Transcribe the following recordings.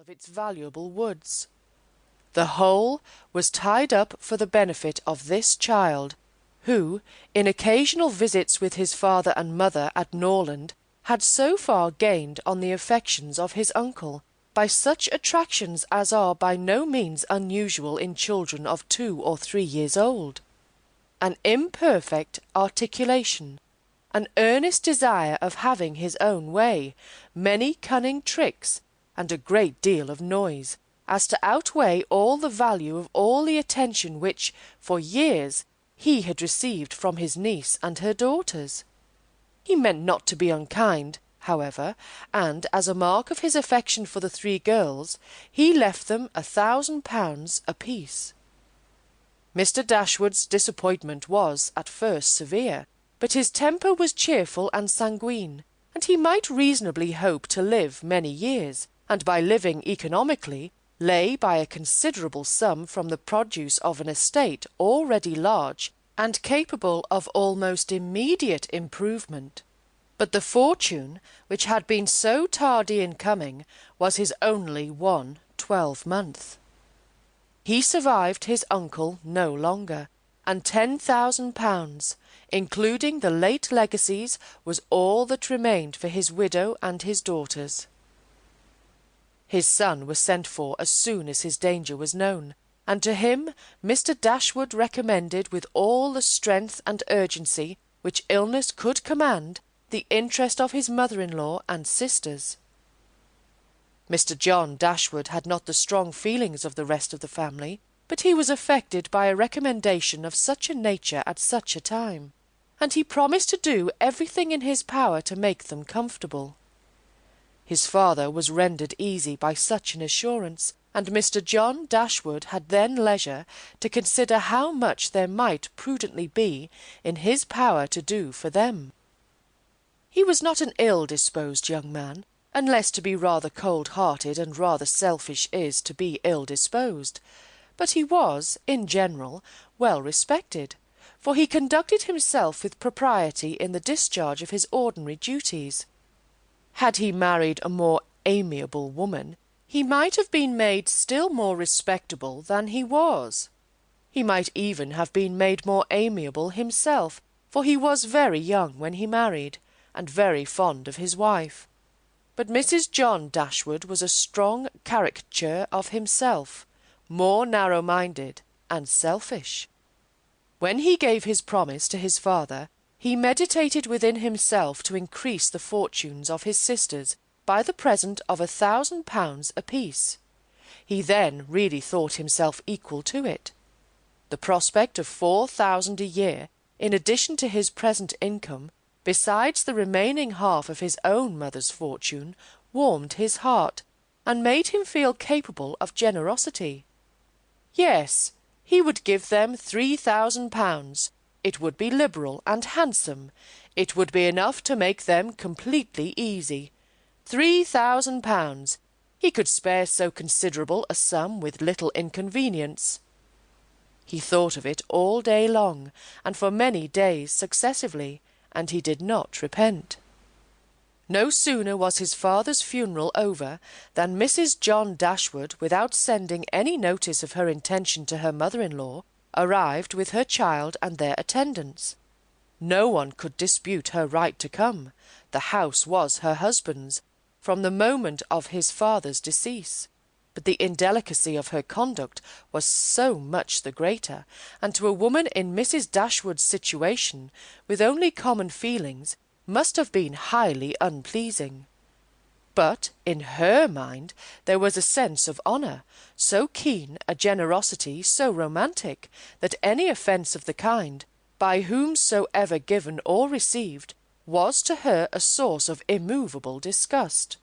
of its valuable woods. The whole was tied up for the benefit of this child, who, in occasional visits with his father and mother at Norland, had so far gained on the affections of his uncle, by such attractions as are by no means unusual in children of 2 or 3 years old. An imperfect articulation, an earnest desire of having his own way, many cunning tricks, and a great deal of noise, as to outweigh all the value of all the attention which, for years, he had received from his niece and her daughters. He meant not to be unkind, however, and, as a mark of his affection for the 3 girls, he left them £1,000 apiece. Mr. Dashwood's disappointment was, at first, severe, but his temper was cheerful and sanguine, and he might reasonably hope to live many years, and by living economically, lay by a considerable sum from the produce of an estate already large, and capable of almost immediate improvement. But the fortune, which had been so tardy in coming, was his only one 12-month. He survived his uncle no longer, and £10,000, including the late legacies, was all that remained for his widow and his daughters. His son was sent for as soon as his danger was known, and to him Mr. Dashwood recommended with all the strength and urgency which illness could command the interest of his mother-in-law and sisters. Mr. John Dashwood had not the strong feelings of the rest of the family, but he was affected by a recommendation of such a nature at such a time, and he promised to do everything in his power to make them comfortable. His father was rendered easy by such an assurance, and Mr. John Dashwood had then leisure to consider how much there might prudently be in his power to do for them. He was not an ill-disposed young man, unless to be rather cold-hearted and rather selfish is to be ill-disposed, but he was, in general, well respected, for he conducted himself with propriety in the discharge of his ordinary duties. Had he married a more amiable woman, he might have been made still more respectable than he was. He might even have been made more amiable himself, for he was very young when he married, and very fond of his wife. But Mrs. John Dashwood was a strong caricature of himself, more narrow-minded and selfish. When he gave his promise to his father, he meditated within himself to increase the fortunes of his sisters by the present of £1,000 apiece. He then really thought himself equal to it. The prospect of 4,000 a year, in addition to his present income, besides the remaining half of his own mother's fortune, warmed his heart, and made him feel capable of generosity. Yes, he would give them £3,000. It would be liberal and handsome. It would be enough to make them completely easy. £3,000. He could spare so considerable a sum with little inconvenience. He thought of it all day long, and for many days successively, and he did not repent. No sooner was his father's funeral over than Mrs. John Dashwood, without sending any notice of her intention to her mother-in-law, arrived with her child and their attendants. No one could dispute her right to come. The house was her husband's, from the moment of his father's decease. But the indelicacy of her conduct was so much the greater, and to a woman in Mrs. Dashwood's situation, with only common feelings, must have been highly unpleasing. But in her mind there was a sense of honour, so keen, a generosity so romantic, that any offence of the kind, by whomsoever given or received, was to her a source of immovable disgust.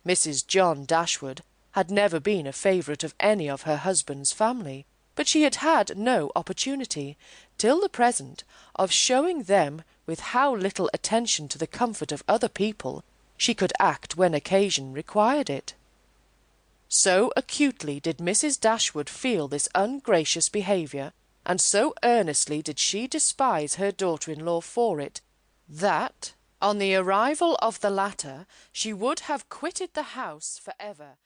Mrs. John Dashwood had never been a favourite of any of her husband's family, but she had had no opportunity, till the present, of showing them with how little attention to the comfort of other people she could act when occasion required it. So acutely did Mrs. Dashwood feel this ungracious behaviour, and so earnestly did she despise her daughter-in-law for it, that, on the arrival of the latter, she would have quitted the house for ever,